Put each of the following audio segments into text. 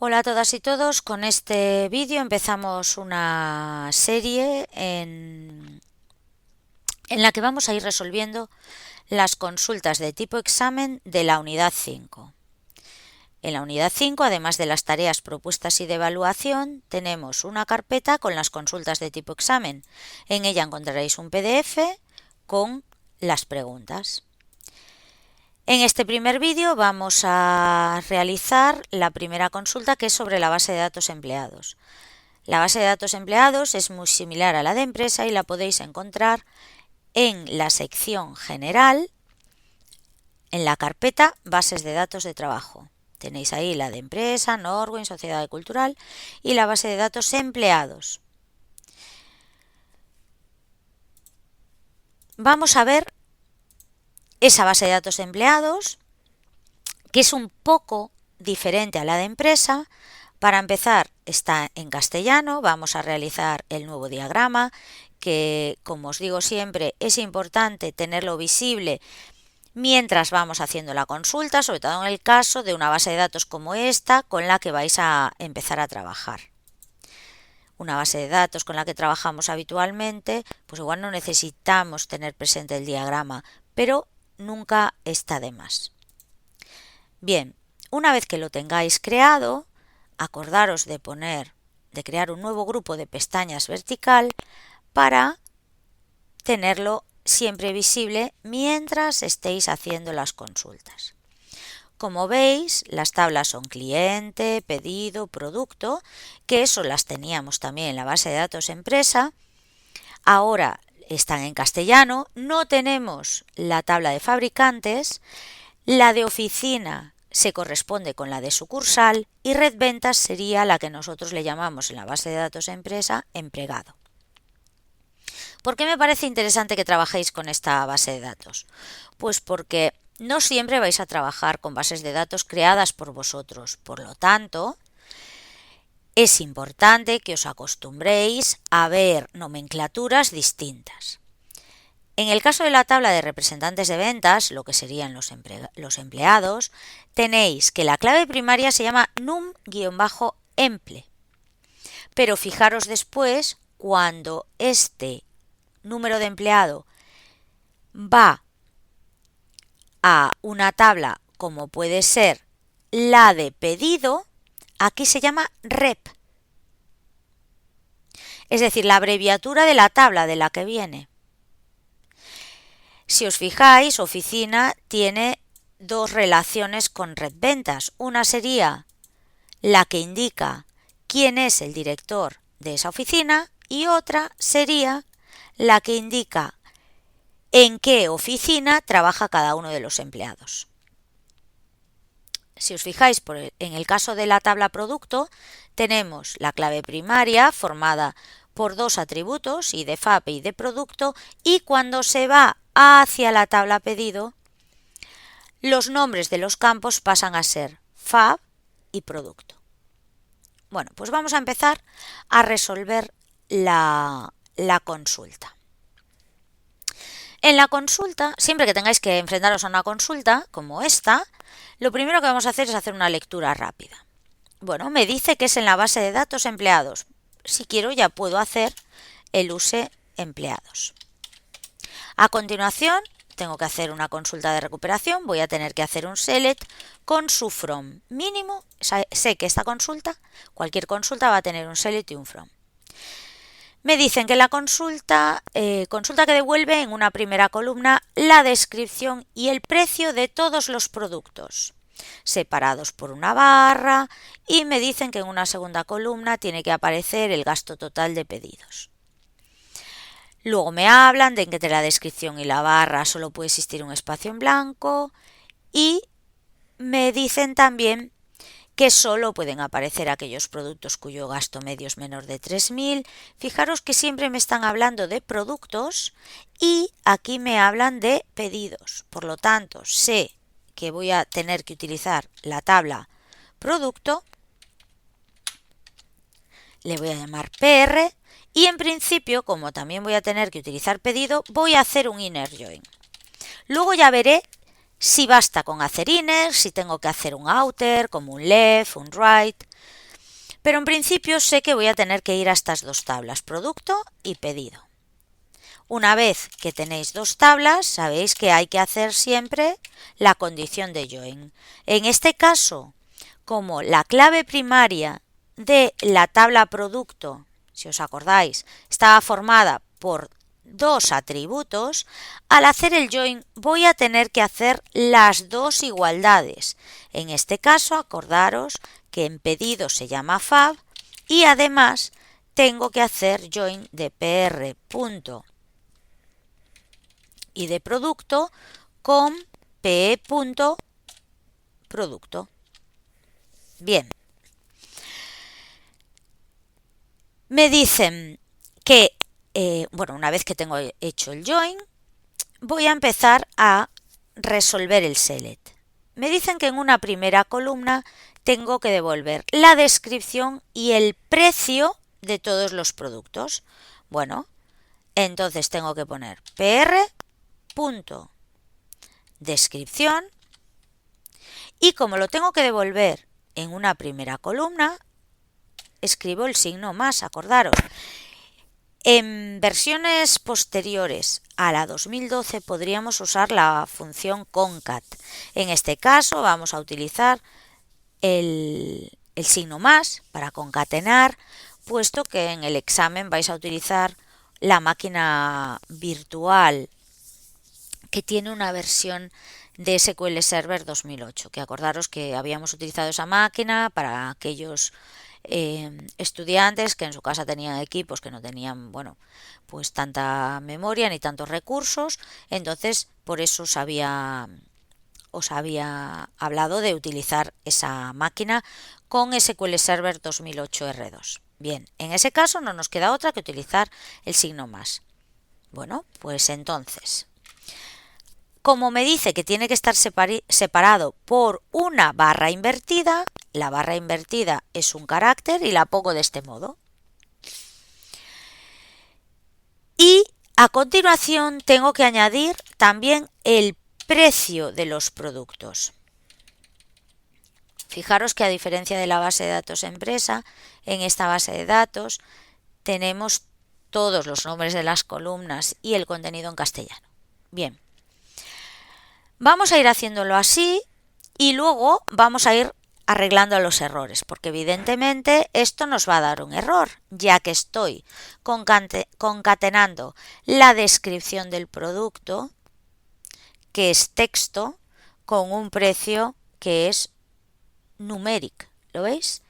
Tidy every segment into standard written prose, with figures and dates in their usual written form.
Hola a todas y todos, con este vídeo empezamos una serie en la que vamos a ir resolviendo las consultas de tipo examen de la unidad 5. En la unidad 5, además de las tareas propuestas y de evaluación, tenemos una carpeta con las consultas de tipo examen. En ella encontraréis un PDF con las preguntas. En este primer vídeo vamos a realizar la primera consulta, que es sobre la base de datos empleados. La base de datos empleados es muy similar a la de empresa y la podéis encontrar en la sección general, en la carpeta bases de datos de trabajo. Tenéis ahí la de empresa, Norwin, sociedad cultural y la base de datos empleados. Vamos a ver esa base de datos empleados, que es un poco diferente a la de empresa. Para empezar, está en castellano, vamos a realizar el nuevo diagrama, que como os digo siempre es importante tenerlo visible mientras vamos haciendo la consulta, sobre todo en el caso de una base de datos como esta con la que vais a empezar a trabajar. Una base de datos con la que trabajamos habitualmente, pues igual no necesitamos tener presente el diagrama, pero nunca está de más. Bien, una vez que lo tengáis creado, acordaros de crear un nuevo grupo de pestañas vertical para tenerlo siempre visible mientras estéis haciendo las consultas. Como veis, las tablas son cliente, pedido, producto, que eso las teníamos también en la base de datos empresa. Ahora están en castellano, no tenemos la tabla de fabricantes, la de oficina se corresponde con la de sucursal y red ventas sería la que nosotros le llamamos en la base de datos empresa empleado. ¿Por qué me parece interesante que trabajéis con esta base de datos? Pues porque no siempre vais a trabajar con bases de datos creadas por vosotros. Por lo tanto, es importante que os acostumbréis a ver nomenclaturas distintas. En el caso de la tabla de representantes de ventas, lo que serían los empleados, tenéis que la clave primaria se llama num-emple. Pero fijaros después, cuando este número de empleado va a una tabla como puede ser la de pedido, aquí se llama rep. Es decir, la abreviatura de la tabla de la que viene. Si os fijáis, oficina tiene dos relaciones con red ventas. Una sería la que indica quién es el director de esa oficina y otra sería la que indica en qué oficina trabaja cada uno de los empleados. Si os fijáis, en el caso de la tabla producto, tenemos la clave primaria formada por dos atributos, IDFAP y de producto, y cuando se va hacia la tabla pedido, los nombres de los campos pasan a ser FAB y producto. Bueno, pues vamos a empezar a resolver la consulta. En la consulta, siempre que tengáis que enfrentaros a una consulta como esta, lo primero que vamos a hacer es hacer una lectura rápida. Bueno, me dice que es en la base de datos empleados. Si quiero ya puedo hacer el use empleados. A continuación, tengo que hacer una consulta de recuperación. Voy a tener que hacer un select con su from. Mínimo, sé que esta consulta, cualquier consulta va a tener un select y un from. Me dicen que la consulta que devuelve en una primera columna la descripción y el precio de todos los productos, separados por una barra, y me dicen que en una segunda columna tiene que aparecer el gasto total de pedidos. Luego me hablan de que entre la descripción y la barra solo puede existir un espacio en blanco y me dicen también que solo pueden aparecer aquellos productos cuyo gasto medio es menor de 3.000. Fijaros que siempre me están hablando de productos y aquí me hablan de pedidos. Por lo tanto, sé que voy a tener que utilizar la tabla producto. Le voy a llamar PR y en principio, como también voy a tener que utilizar pedido, voy a hacer un inner join. Luego ya veré si basta con hacer inner, si tengo que hacer un outer, como un left, un right. Pero en principio sé que voy a tener que ir a estas dos tablas, producto y pedido. Una vez que tenéis dos tablas, sabéis que hay que hacer siempre la condición de join. En este caso, como la clave primaria de la tabla producto, si os acordáis, estaba formada por dos atributos, al hacer el join voy a tener que hacer las dos igualdades. En este caso, acordaros que en pedido se llama fab y además tengo que hacer join de pr punto y de producto con pe punto producto. Bien. Me dicen que, una vez que tengo hecho el join, voy a empezar a resolver el select. Me dicen que en una primera columna tengo que devolver la descripción y el precio de todos los productos. Bueno, entonces tengo que poner pr.descripción y como lo tengo que devolver en una primera columna, escribo el signo más, acordaros. En versiones posteriores a la 2012 podríamos usar la función concat. En este caso vamos a utilizar el signo más para concatenar, puesto que en el examen vais a utilizar la máquina virtual que tiene una versión de SQL Server 2008, que acordaros que habíamos utilizado esa máquina para aquellos estudiantes que en su casa tenían equipos que no tenían, pues tanta memoria ni tantos recursos, entonces por eso os había hablado de utilizar esa máquina con SQL Server 2008 R2. Bien, en ese caso no nos queda otra que utilizar el signo más. Bueno, pues entonces, como me dice que tiene que estar separado por una barra invertida, la barra invertida es un carácter y la pongo de este modo. Y a continuación tengo que añadir también el precio de los productos. Fijaros que a diferencia de la base de datos empresa, en esta base de datos tenemos todos los nombres de las columnas y el contenido en castellano. Bien, vamos a ir haciéndolo así y luego vamos a ir arreglando los errores, porque evidentemente esto nos va a dar un error, ya que estoy concatenando la descripción del producto, que es texto, con un precio que es numeric. ¿Lo veis?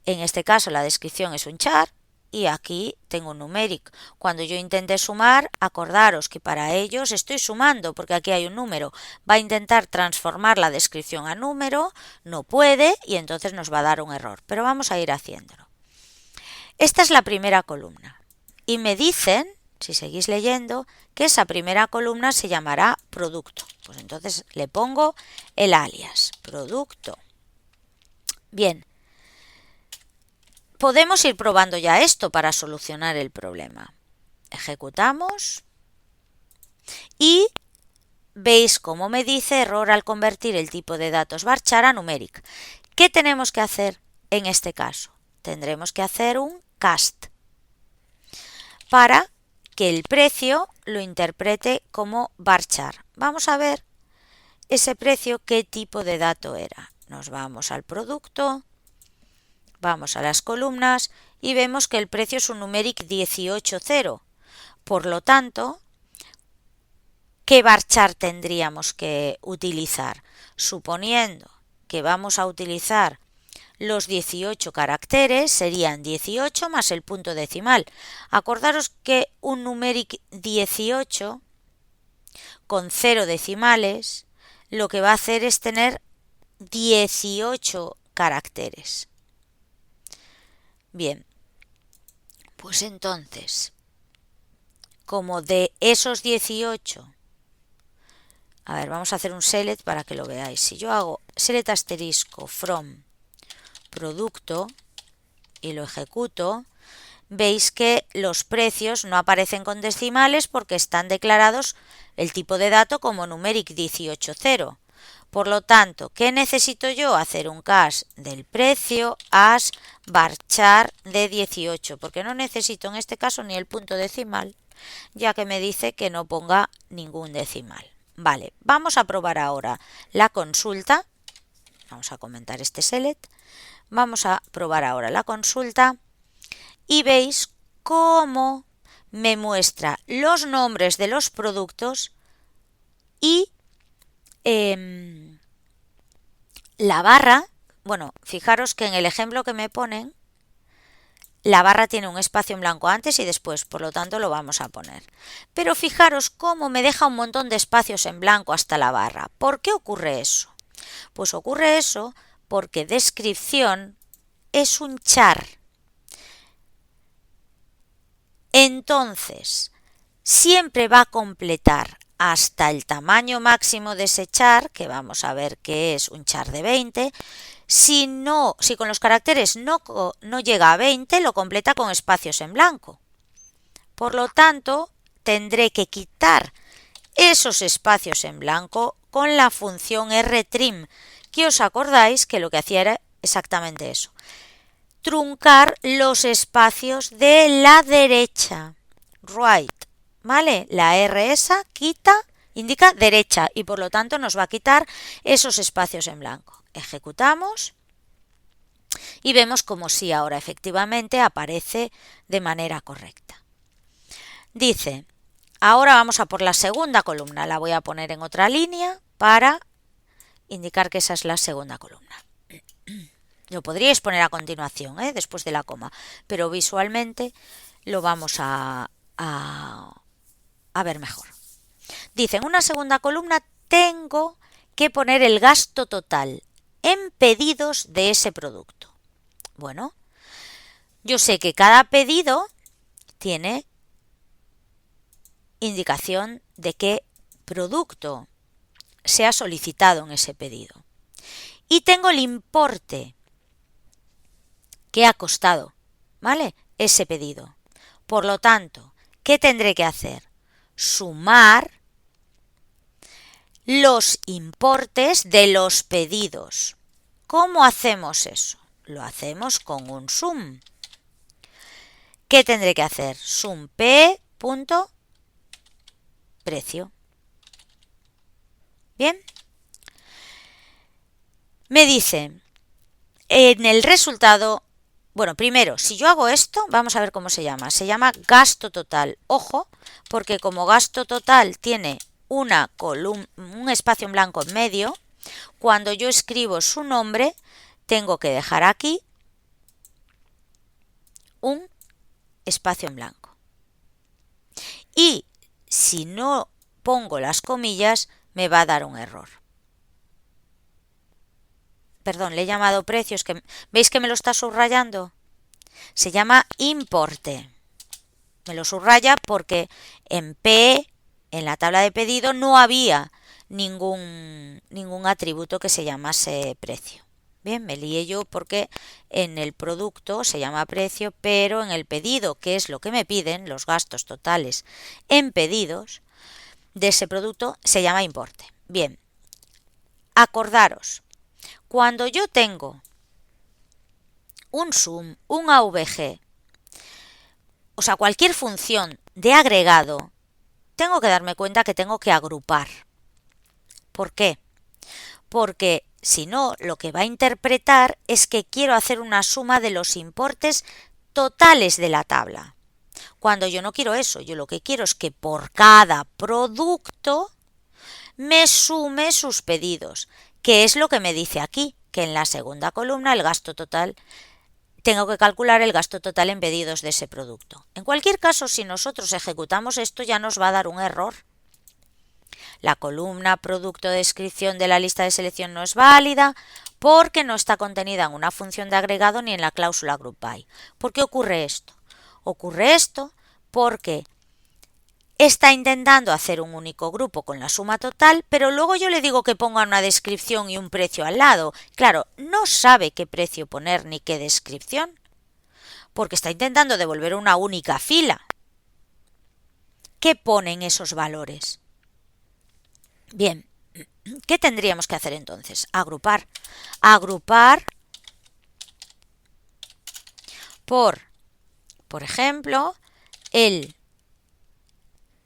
En este caso la descripción es un char y aquí tengo un numeric. Cuando yo intente sumar, acordaros que para ellos estoy sumando porque aquí hay un número. Va a intentar transformar la descripción a número, no puede y entonces nos va a dar un error. Pero vamos a ir haciéndolo. Esta es la primera columna y me dicen, si seguís leyendo, que esa primera columna se llamará producto. Pues entonces le pongo el alias, producto. Bien. Podemos ir probando ya esto para solucionar el problema. Ejecutamos y veis cómo me dice error al convertir el tipo de datos varchar a numeric. ¿Qué tenemos que hacer en este caso? Tendremos que hacer un cast para que el precio lo interprete como varchar. Vamos a ver ese precio qué tipo de dato era. Nos vamos al producto. Vamos a las columnas y vemos que el precio es un numeric 18.0. Por lo tanto, ¿qué varchar tendríamos que utilizar? Suponiendo que vamos a utilizar los 18 caracteres, serían 18 más el punto decimal. Acordaros que un numeric 18 con 0 decimales lo que va a hacer es tener 18 caracteres. Bien, pues entonces, como de esos 18, vamos a hacer un select para que lo veáis. Si yo hago select asterisco from producto y lo ejecuto, veis que los precios no aparecen con decimales porque están declarados el tipo de dato como numeric 180. Por lo tanto, ¿qué necesito yo? Hacer un cache del precio as varchar de 18, porque no necesito en este caso ni el punto decimal, ya que me dice que no ponga ningún decimal. Vale, vamos a probar ahora la consulta. Vamos a comentar este select. Vamos a probar ahora la consulta y veis cómo me muestra los nombres de los productos y la barra. Bueno, fijaros que en el ejemplo que me ponen, la barra tiene un espacio en blanco antes y después, por lo tanto lo vamos a poner. Pero fijaros cómo me deja un montón de espacios en blanco hasta la barra. ¿Por qué ocurre eso? Pues ocurre eso porque descripción es un char. Entonces, siempre va a completar hasta el tamaño máximo de ese char, que vamos a ver que es un char de 20. Si con los caracteres no llega a 20, lo completa con espacios en blanco. Por lo tanto, tendré que quitar esos espacios en blanco con la función rtrim, que os acordáis que lo que hacía era exactamente eso. Truncar los espacios de la derecha. Right. ¿Vale? La R esa indica derecha y por lo tanto nos va a quitar esos espacios en blanco. Ejecutamos y vemos como si ahora efectivamente aparece de manera correcta. Dice, ahora vamos a por la segunda columna. La voy a poner en otra línea para indicar que esa es la segunda columna. Lo podríais poner a continuación, después de la coma, pero visualmente lo vamos a ver mejor. Dice, en una segunda columna tengo que poner el gasto total en pedidos de ese producto. Bueno, yo sé que cada pedido tiene indicación de qué producto se ha solicitado en ese pedido. Y tengo el importe que ha costado, ¿vale? Ese pedido. Por lo tanto, ¿qué tendré que hacer? Sumar los importes de los pedidos. ¿Cómo hacemos eso? Lo hacemos con un sum. ¿Qué tendré que hacer? Sum p.precio. Bien. Me dice, en el resultado, bueno, primero, si yo hago esto, vamos a ver cómo se llama. Se llama gasto total. Ojo, porque como gasto total tiene un espacio en blanco en medio, cuando yo escribo su nombre, tengo que dejar aquí un espacio en blanco. Y si no pongo las comillas, me va a dar un error. Perdón, le he llamado precios, que ¿veis que me lo está subrayando? Se llama importe. Me lo subraya porque en P, en la tabla de pedido, no había ningún atributo que se llamase precio. Bien, me lié yo porque en el producto se llama precio, pero en el pedido, que es lo que me piden, los gastos totales en pedidos de ese producto, se llama importe. Bien, acordaros, cuando yo tengo un sum, un AVG, o sea, cualquier función de agregado, tengo que darme cuenta que tengo que agrupar. ¿Por qué? Porque si no, lo que va a interpretar es que quiero hacer una suma de los importes totales de la tabla. Cuando yo no quiero eso, yo lo que quiero es que por cada producto me sume sus pedidos, que es lo que me dice aquí, que en la segunda columna el gasto total, tengo que calcular el gasto total en pedidos de ese producto. En cualquier caso, si nosotros ejecutamos esto, ya nos va a dar un error. La columna producto descripción de la lista de selección no es válida porque no está contenida en una función de agregado ni en la cláusula group by. ¿Por qué ocurre esto? Ocurre esto porque está intentando hacer un único grupo con la suma total, pero luego yo le digo que ponga una descripción y un precio al lado. Claro, no sabe qué precio poner ni qué descripción. porque está intentando devolver una única fila. ¿Qué ponen esos valores? Bien, ¿qué tendríamos que hacer entonces? Agrupar. Agrupar por ejemplo,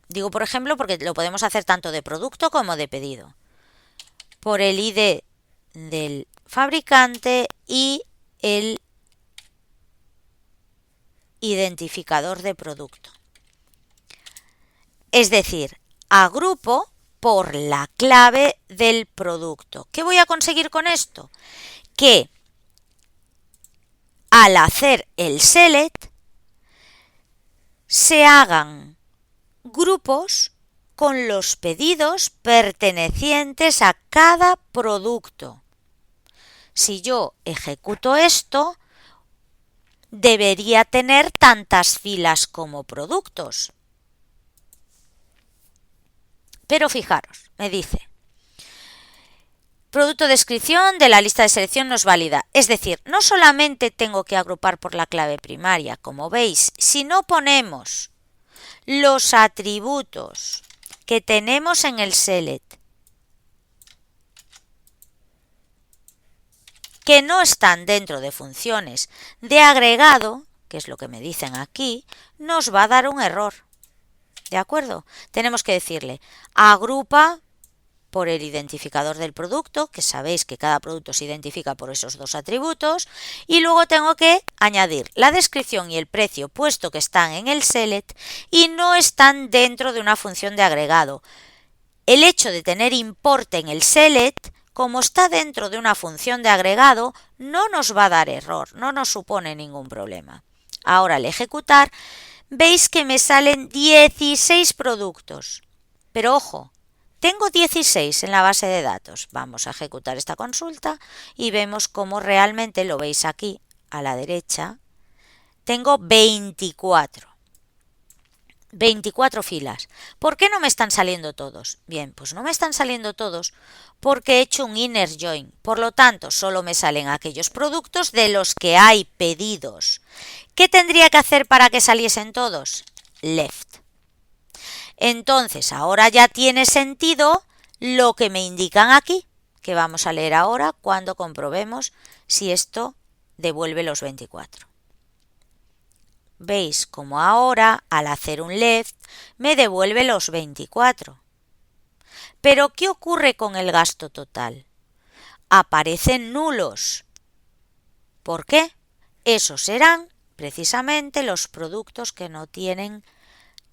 digo por ejemplo porque lo podemos hacer tanto de producto como de pedido. Por el ID del fabricante y el identificador de producto. Es decir, agrupo por la clave del producto. ¿Qué voy a conseguir con esto? Que al hacer el select se hagan grupos con los pedidos pertenecientes a cada producto. Si yo ejecuto esto, debería tener tantas filas como productos. Pero fijaros, me dice, producto descripción de la lista de selección no es válida. Es decir, no solamente tengo que agrupar por la clave primaria, como veis, si no ponemos los atributos que tenemos en el select que no están dentro de funciones de agregado, que es lo que me dicen aquí, nos va a dar un error. ¿De acuerdo? Tenemos que decirle agrupa por el identificador del producto, que sabéis que cada producto se identifica por esos dos atributos, y luego tengo que añadir la descripción y el precio, puesto que están en el select y no están dentro de una función de agregado. El hecho de tener importe en el select, como está dentro de una función de agregado, no nos va a dar error, no nos supone ningún problema. Ahora al ejecutar, veis que me salen 16 productos. Pero ojo, tengo 16 en la base de datos. Vamos a ejecutar esta consulta y vemos cómo realmente lo veis aquí a la derecha. Tengo 24 filas. ¿Por qué no me están saliendo todos? Bien, pues no me están saliendo todos porque he hecho un inner join. Por lo tanto, solo me salen aquellos productos de los que hay pedidos. ¿Qué tendría que hacer para que saliesen todos? Left. Entonces, ahora ya tiene sentido lo que me indican aquí, que vamos a leer ahora cuando comprobemos si esto devuelve los 24. Veis como ahora, al hacer un left, me devuelve los 24. Pero, ¿qué ocurre con el gasto total? Aparecen nulos. ¿Por qué? Esos serán precisamente los productos que no tienen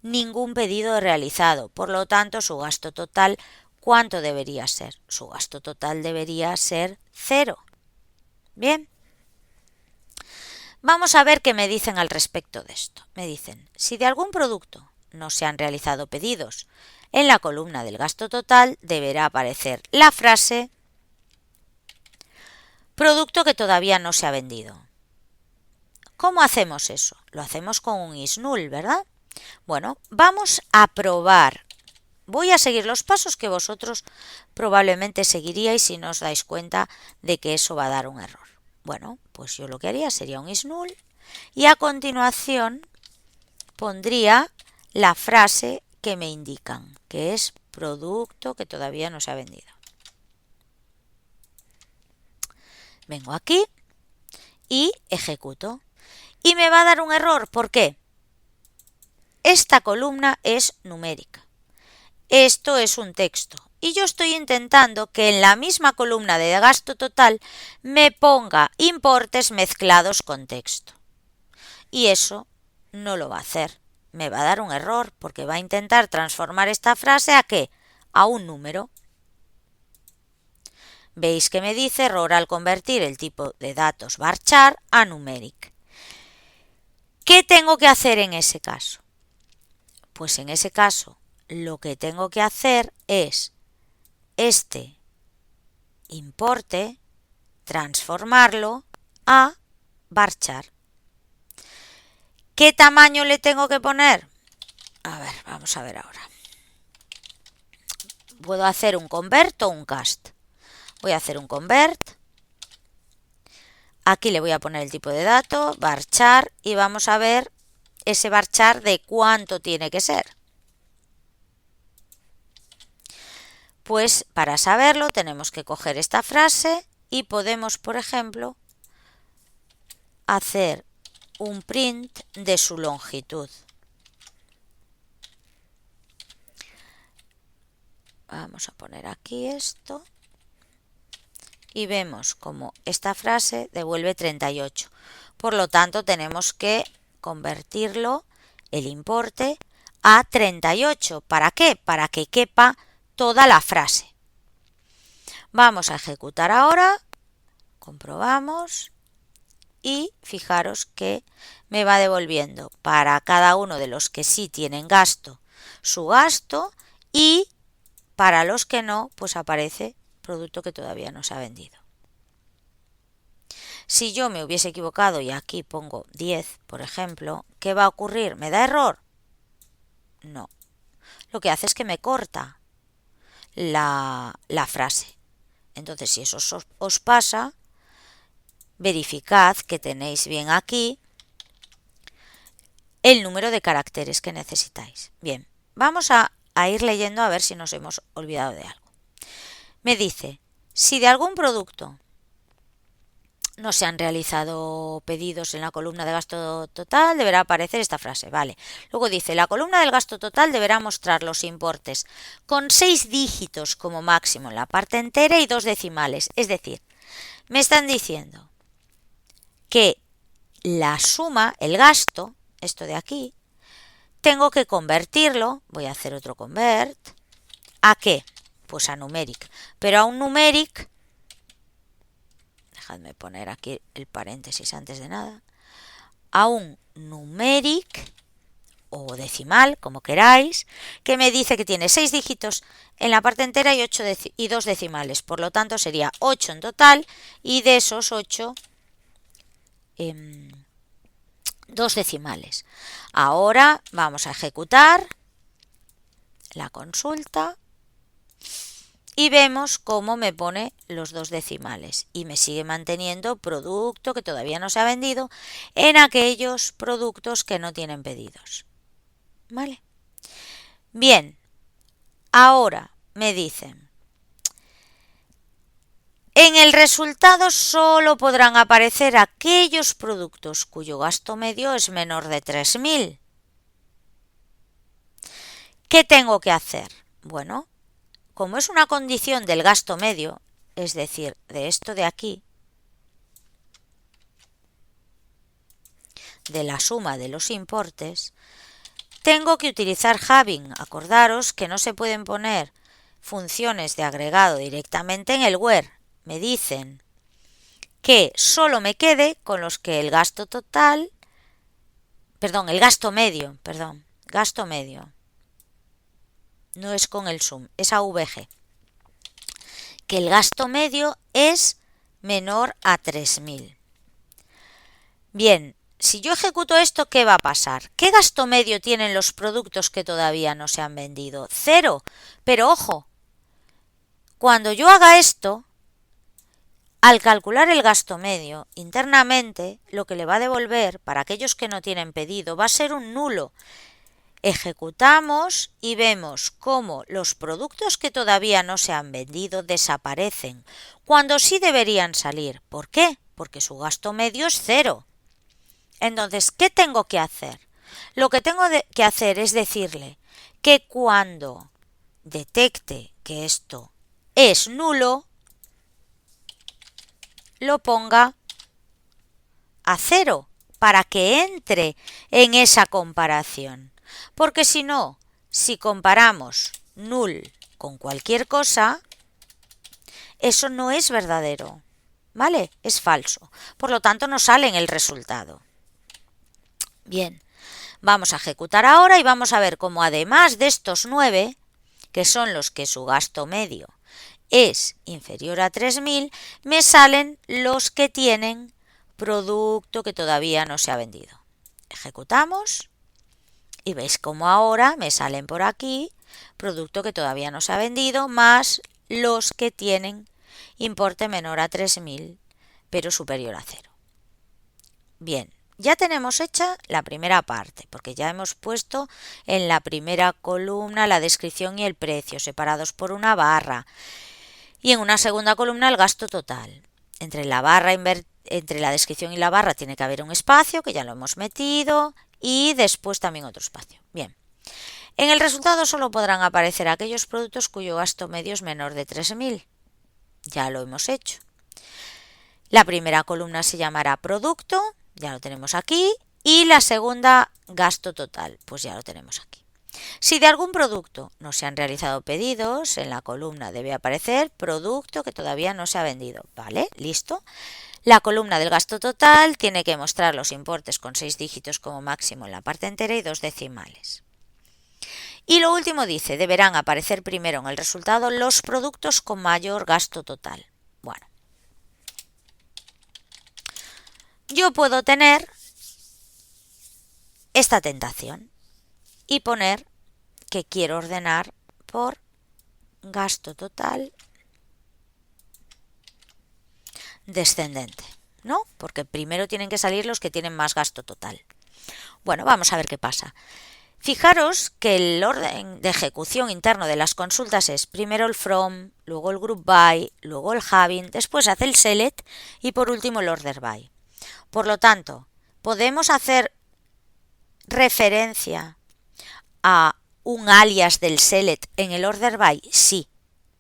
ningún pedido realizado. Por lo tanto, su gasto total, ¿cuánto debería ser? Su gasto total debería ser 0. Bien. Vamos a ver qué me dicen al respecto de esto. Me dicen, si de algún producto no se han realizado pedidos, en la columna del gasto total deberá aparecer la frase producto que todavía no se ha vendido. ¿Cómo hacemos eso? Lo hacemos con un isNull, ¿verdad? Bueno, vamos a probar. Voy a seguir los pasos que vosotros probablemente seguiríais si no os dais cuenta de que eso va a dar un error. Bueno, pues yo lo que haría sería un isNull y a continuación pondría la frase que me indican, que es producto que todavía no se ha vendido. Vengo aquí y ejecuto. Y me va a dar un error. ¿Por qué? Esta columna es numérica. Esto es un texto. Y yo estoy intentando que en la misma columna de gasto total me ponga importes mezclados con texto. Y eso no lo va a hacer. Me va a dar un error porque va a intentar transformar esta frase ¿a qué? A un número. Veis que me dice error al convertir el tipo de datos varchar a numeric. ¿Qué tengo que hacer en ese caso? Pues en ese caso lo que tengo que hacer es este importe transformarlo a varchar. ¿Qué tamaño le tengo que poner? A ver, vamos a ver ahora. Puedo hacer un convert o un cast. Voy a hacer un convert Aquí le voy a poner el tipo de dato, varchar, y vamos a ver ese varchar de cuánto tiene que ser. Pues para saberlo tenemos que coger esta frase y podemos, por ejemplo, hacer un print de su longitud. Vamos a poner aquí esto y vemos como esta frase devuelve 38. Por lo tanto, tenemos que convertirlo, el importe, a 38. ¿Para qué? Para que quepa toda la frase. Vamos a ejecutar ahora, comprobamos y fijaros que me va devolviendo para cada uno de los que sí tienen gasto su gasto, y para los que no, pues aparece producto que todavía no se ha vendido. Si yo me hubiese equivocado y aquí pongo 10, por ejemplo, ¿qué va a ocurrir? ¿Me da error? No. Lo que hace es que me corta la frase. Entonces, si eso os pasa, verificad que tenéis bien aquí el número de caracteres que necesitáis. Bien, vamos a ir leyendo a ver si nos hemos olvidado de algo. Me dice, si de algún producto no se han realizado pedidos en la columna de gasto total, deberá aparecer esta frase. Vale. Luego dice, la columna del gasto total deberá mostrar los importes con 6 dígitos como máximo en la parte entera y 2 decimales. Es decir, me están diciendo que la suma, el gasto, esto de aquí, tengo que convertirlo, voy a hacer otro convert, ¿a qué? Pues a numeric, pero a un numeric, dejadme poner aquí el paréntesis antes de nada, a un numeric o decimal, como queráis, que me dice que tiene 6 dígitos en la parte entera y 2 decimales, por lo tanto sería 8 en total, y de esos 8, 2 decimales. Ahora vamos a ejecutar la consulta y vemos cómo me pone los 2 decimales y me sigue manteniendo producto que todavía no se ha vendido en aquellos productos que no tienen pedidos. ¿Vale? Bien, ahora me dicen, en el resultado solo podrán aparecer aquellos productos cuyo gasto medio es menor de 3.000. ¿Qué tengo que hacer? Bueno, como es una condición del gasto medio, es decir, de esto de aquí, de la suma de los importes, tengo que utilizar having. Acordaros que no se pueden poner funciones de agregado directamente en el where. Me dicen que solo me quede con los que el gasto medio, no es con el sum, es AVG, que el gasto medio es menor a 3.000. Bien, si yo ejecuto esto, ¿qué va a pasar? ¿Qué gasto medio tienen los productos que todavía no se han vendido? 0. Pero ojo, cuando yo haga esto, al calcular el gasto medio, internamente lo que le va a devolver para aquellos que no tienen pedido va a ser un nulo. Ejecutamos y vemos cómo los productos que todavía no se han vendido desaparecen, cuando sí deberían salir. ¿Por qué? Porque su gasto medio es 0. Entonces, ¿qué tengo que hacer? Lo que tengo que hacer es decirle que cuando detecte que esto es nulo, lo ponga a 0 para que entre en esa comparación. Porque si no, si comparamos null con cualquier cosa, eso no es verdadero, ¿vale? Es falso. Por lo tanto, no sale en el resultado. Bien, vamos a ejecutar ahora y vamos a ver cómo además de estos 9, que son los que su gasto medio es inferior a 3.000, me salen los que tienen producto que todavía no se ha vendido. Ejecutamos y veis cómo ahora me salen por aquí producto que todavía no se ha vendido más los que tienen importe menor a 3.000 pero superior a 0. Bien, ya tenemos hecha la primera parte, porque ya hemos puesto en la primera columna la descripción y el precio, separados por una barra, y en una segunda columna el gasto total. Entre la descripción y la barra tiene que haber un espacio, que ya lo hemos metido, y después también otro espacio. Bien. En el resultado solo podrán aparecer aquellos productos cuyo gasto medio es menor de 3.000. Ya lo hemos hecho. La primera columna se llamará producto, ya lo tenemos aquí, y la segunda gasto total, pues ya lo tenemos aquí. Si de algún producto no se han realizado pedidos, en la columna debe aparecer producto que todavía no se ha vendido. ¿Vale? ¿Listo? La columna del gasto total tiene que mostrar los importes con 6 dígitos como máximo en la parte entera y 2 decimales. Y lo último dice, deberán aparecer primero en el resultado los productos con mayor gasto total. Bueno, yo puedo tener esta tentación y poner que quiero ordenar por gasto total descendente, ¿no? Porque primero tienen que salir los que tienen más gasto total. Bueno, vamos a ver qué pasa. Fijaros que el orden de ejecución interno de las consultas es primero el from, luego el group by, luego el having, después hace el select y por último el order by. Por lo tanto, podemos hacer referencia a un alias del select en el order by, sí,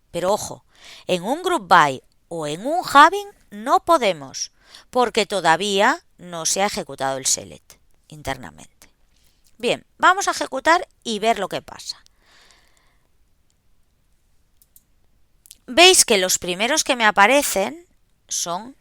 pero ojo, en un group by o en un having no podemos, porque todavía no se ha ejecutado el select internamente. Bien, vamos a ejecutar y ver lo que pasa. Veis que los primeros que me aparecen son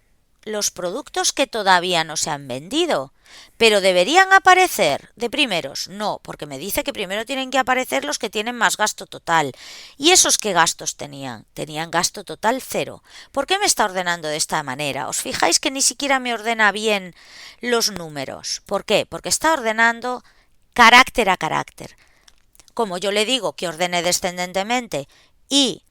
los productos que todavía no se han vendido, pero ¿deberían aparecer de primeros? No, porque me dice que primero tienen que aparecer los que tienen más gasto total. ¿Y esos qué gastos tenían? Tenían gasto total 0. ¿Por qué me está ordenando de esta manera? ¿Os fijáis que ni siquiera me ordena bien los números? ¿Por qué? Porque está ordenando carácter a carácter. Como yo le digo que ordene descendentemente y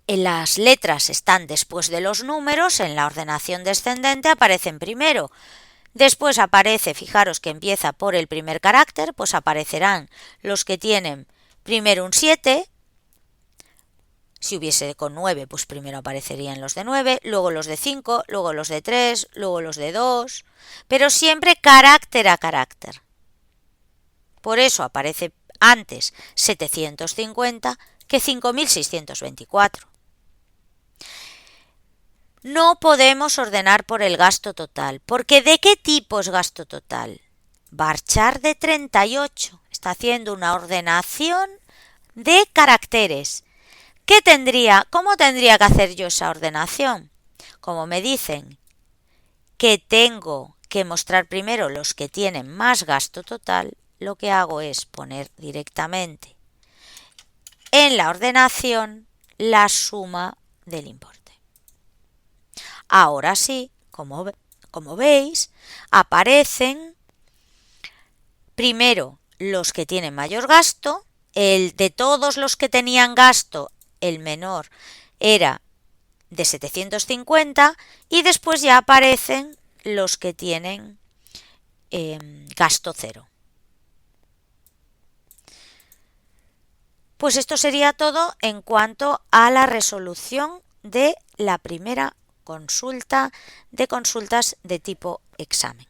las letras están después de los números, en la ordenación descendente aparecen primero. Después aparece, fijaros que empieza por el primer carácter, pues aparecerán los que tienen primero un 7. Si hubiese con 9, pues primero aparecerían los de 9, luego los de 5, luego los de 3, luego los de 2, pero siempre carácter a carácter. Por eso aparece antes 750 que 5.624. No podemos ordenar por el gasto total, porque ¿de qué tipo es gasto total? Varchar de 38 está haciendo una ordenación de caracteres. ¿Cómo tendría que hacer yo esa ordenación? Como me dicen que tengo que mostrar primero los que tienen más gasto total, lo que hago es poner directamente en la ordenación la suma del importe. Ahora sí, como veis, aparecen primero los que tienen mayor gasto. De todos los que tenían gasto, el menor era de 750 y después ya aparecen los que tienen gasto 0. Pues esto sería todo en cuanto a la resolución de la primera consulta de consultas de tipo examen.